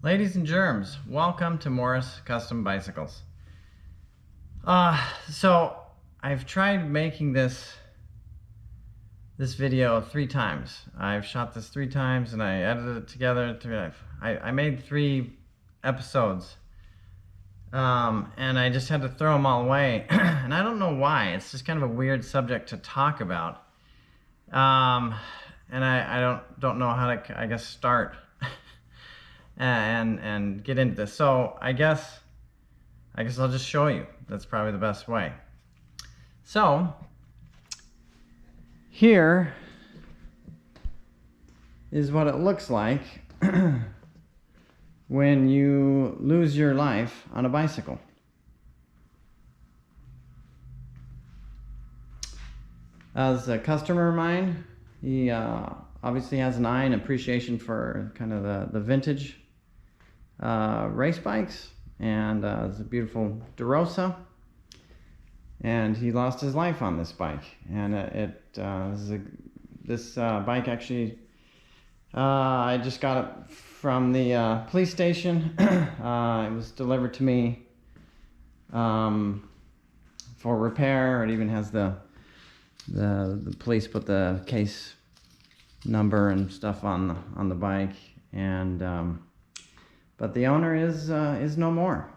Ladies and germs, welcome to Morris Custom Bicycles. So I've tried making this video 3 times. I've shot this 3 times and I edited it together. I made 3 episodes, and I just had to throw them all away. And I don't know why. It's just kind of a weird subject to talk about, and I don't know how to, I guess, start and get into this. So I guess I'll just show you. That's probably the best way. So here is what it looks like when you lose your life on a bicycle. As a customer of mine, he obviously has an eye and appreciation for kind of the vintage race bikes, and it's a beautiful DeRosa, and he lost his life on this bike. And this bike actually, I just got it from the police station. It was delivered to me for repair. It even has the police put the case number and stuff on the bike, and but the owner is no more,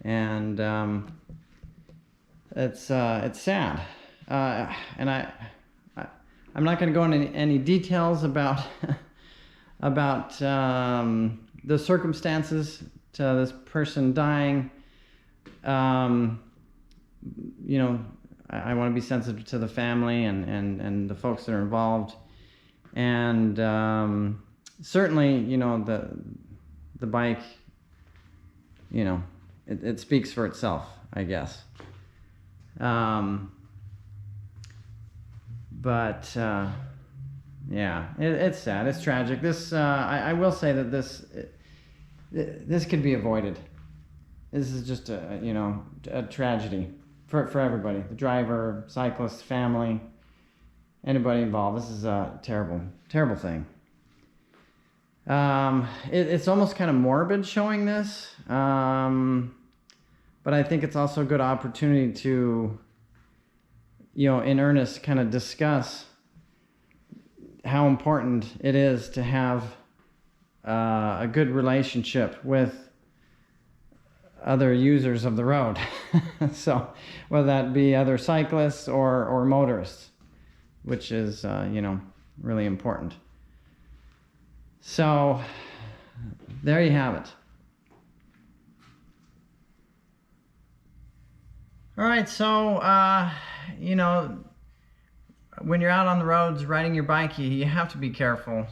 and it's sad, and I'm not going to go into any details about the circumstances to this person dying. You know, I want to be sensitive to the family and the folks that are involved, and certainly, you know, the bike, you know, it speaks for itself, I guess. But yeah, it's sad. It's tragic. This I will say that this could be avoided. This is just a tragedy for everybody, the driver, cyclist, family, anybody involved. This is a terrible thing. It's almost kind of morbid showing this, but I think it's also a good opportunity to, you know, in earnest kind of discuss how important it is to have a good relationship with other users of the road. So whether that be other cyclists or motorists, which is you know, really important. So there you have it. All right, so you know, when you're out on the roads riding your bike, you have to be careful.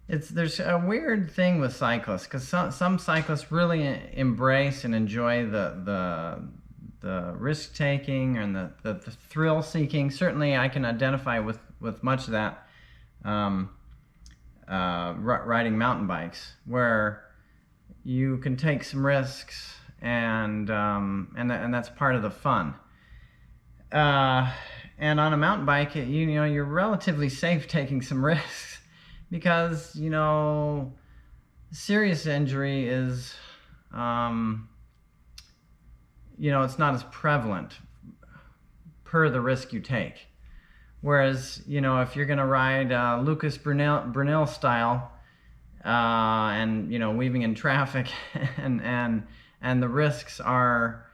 There's a weird thing with cyclists, because some cyclists really embrace and enjoy the risk taking and the thrill seeking. Certainly, I can identify with much of that. Riding mountain bikes, where you can take some risks, and that's part of the fun. And on a mountain bike, you know, you're relatively safe taking some risks, because, you know, serious injury is, you know, it's not as prevalent per the risk you take. Whereas, you know, if you're going to ride Lucas Brunel style, and, you know, weaving in traffic, and the risks are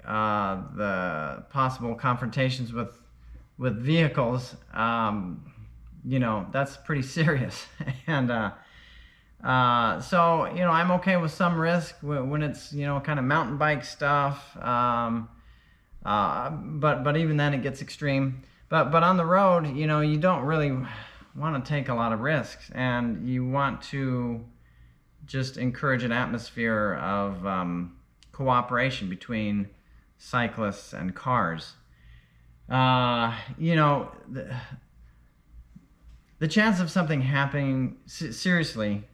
the possible confrontations with vehicles, you know, that's pretty serious. And so, you know, I'm okay with some risk when it's, you know, kind of mountain bike stuff, but even then it gets extreme. But on the road, you know, you don't really want to take a lot of risks, and you want to just encourage an atmosphere of cooperation between cyclists and cars. You know, the chance of something happening seriously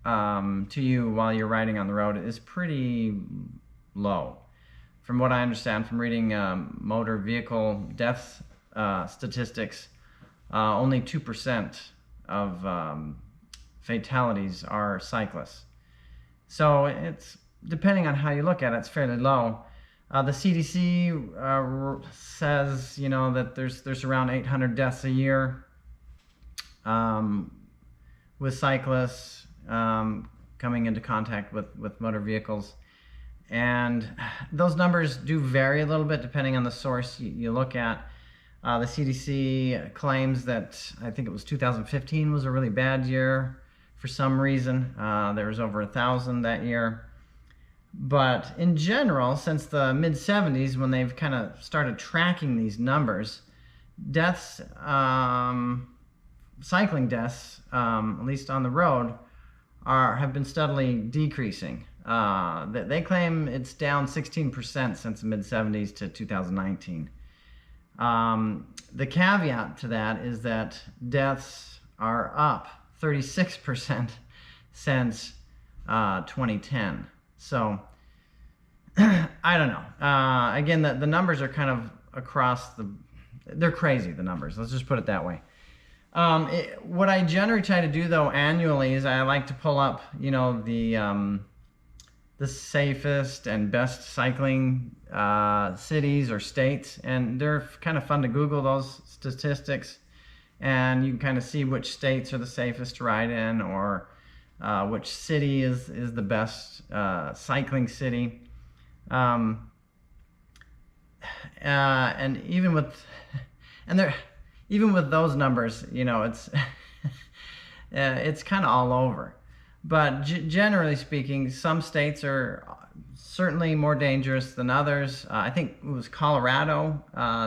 to you while you're riding on the road is pretty low. From what I understand from reading motor vehicle deaths statistics, only 2% of fatalities are cyclists. So it's, depending on how you look at it, it's fairly low. The CDC says, you know, that there's around 800 deaths a year with cyclists coming into contact with motor vehicles. And those numbers do vary a little bit depending on the source you look at. The CDC claims that, I think it was 2015 was a really bad year for some reason. There was over 1,000 that year. But in general, since the mid-70s, when they've kind of started tracking these numbers, deaths, cycling deaths, at least on the road, have been steadily decreasing. They claim it's down 16% since the mid-70s to 2019. The caveat to that is that deaths are up 36% since 2010. So, I don't know. Again, the numbers are kind of they're crazy, the numbers. Let's just put it that way. What I generally try to do, though, annually is I like to pull up, you know, the safest and best cycling cities or states, and they're kind of fun to Google those statistics, and you can kind of see which states are the safest to ride in, or which city is the best cycling city. And even with those numbers, you know, it's kind of all over. But generally speaking, some states are certainly more dangerous than others. I think it was Colorado.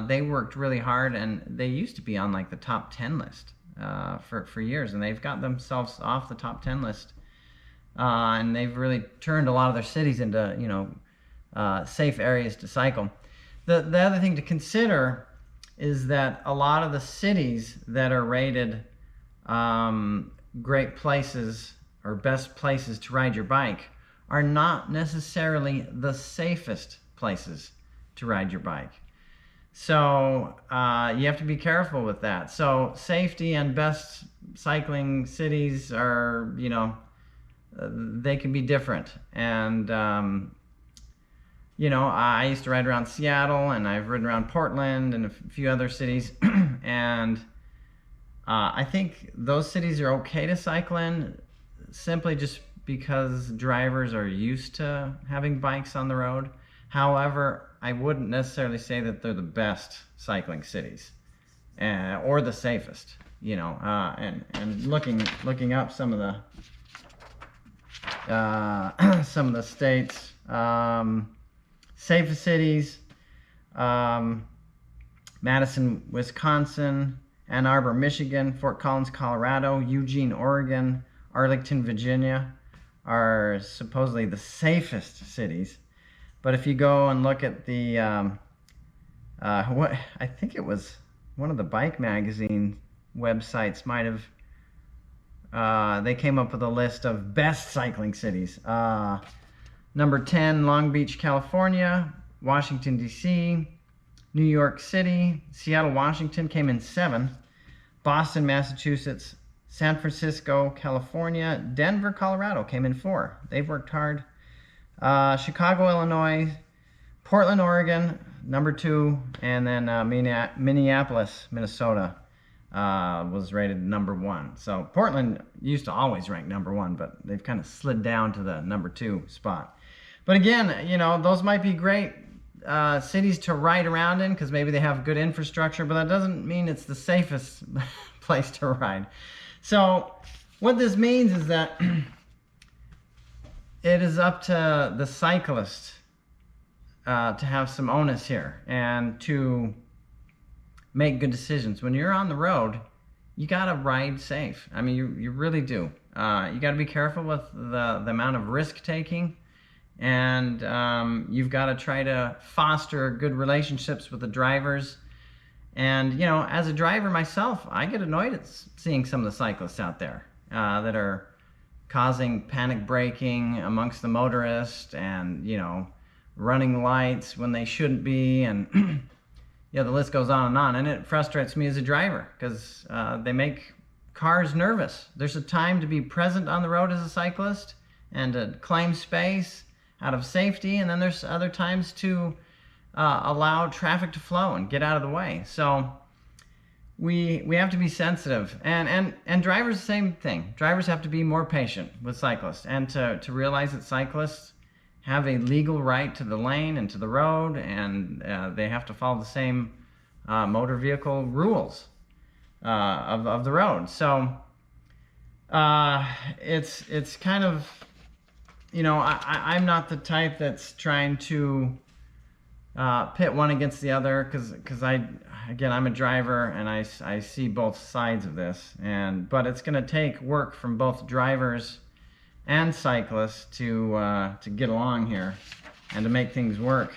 They worked really hard, and they used to be on like the top 10 list for years, and they've got themselves off the top 10 list. And they've really turned a lot of their cities into, you know, safe areas to cycle. The other thing to consider is that a lot of the cities that are rated great places or best places to ride your bike are not necessarily the safest places to ride your bike. So you have to be careful with that. So safety and best cycling cities are, you know, they can be different. And you know, I used to ride around Seattle, and I've ridden around Portland and a few other cities, and I think those cities are okay to cycle in, simply just because drivers are used to having bikes on the road. However, I wouldn't necessarily say that they're the best cycling cities or the safest, you know. And looking up some of the states, safest cities: Madison, Wisconsin; Ann Arbor, Michigan; Fort Collins, Colorado; Eugene, Oregon; Arlington, Virginia are supposedly the safest cities. But if you go and look at the what I think it was one of the bike magazine websites might have, they came up with a list of best cycling cities. Number 10, Long Beach, California; Washington, D.C., New York City; Seattle, Washington came in 7; Boston, Massachusetts; San Francisco, California; Denver, Colorado came in 4. They've worked hard. Chicago, Illinois; Portland, Oregon, number 2; and then Minneapolis, Minnesota was rated number 1. So Portland used to always rank number 1, but they've kind of slid down to the number 2 spot. But again, you know, those might be great cities to ride around in because maybe they have good infrastructure, but that doesn't mean it's the safest place to ride. So what this means is that it is up to the cyclist to have some onus here and to make good decisions. When you're on the road, you got to ride safe. I mean, you really do. You got to be careful with the amount of risk taking, and you've got to try to foster good relationships with the drivers. And, you know, as a driver myself, I get annoyed at seeing some of the cyclists out there that are causing panic braking amongst the motorists, and, you know, running lights when they shouldn't be, and yeah, the list goes on, and it frustrates me as a driver because they make cars nervous. There's a time to be present on the road as a cyclist and to claim space out of safety, and then there's other times to allow traffic to flow and get out of the way. So we have to be sensitive, and drivers, the same thing. Drivers have to be more patient with cyclists, and to realize that cyclists have a legal right to the lane and to the road, and they have to follow the same motor vehicle rules of the road. So it's kind of, you know, I'm not the type that's trying to pit one against the other, because I'm a driver, and I see both sides of this, but it's going to take work from both drivers and cyclists to get along here and to make things work.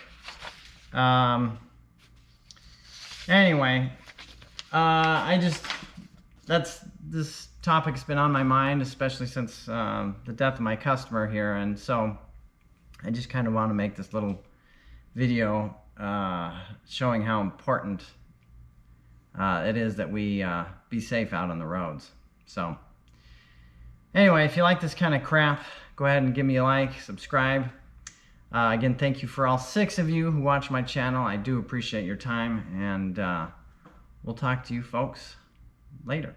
Anyway, this topic's been on my mind, especially since the death of my customer here, and so I just kind of want to make this little video showing how important it is that we be safe out on the roads. So anyway, if you like this kind of crap, go ahead and give me a like, subscribe. Again, thank you for all 6 of you who watch my channel. I do appreciate your time, and we'll talk to you folks later.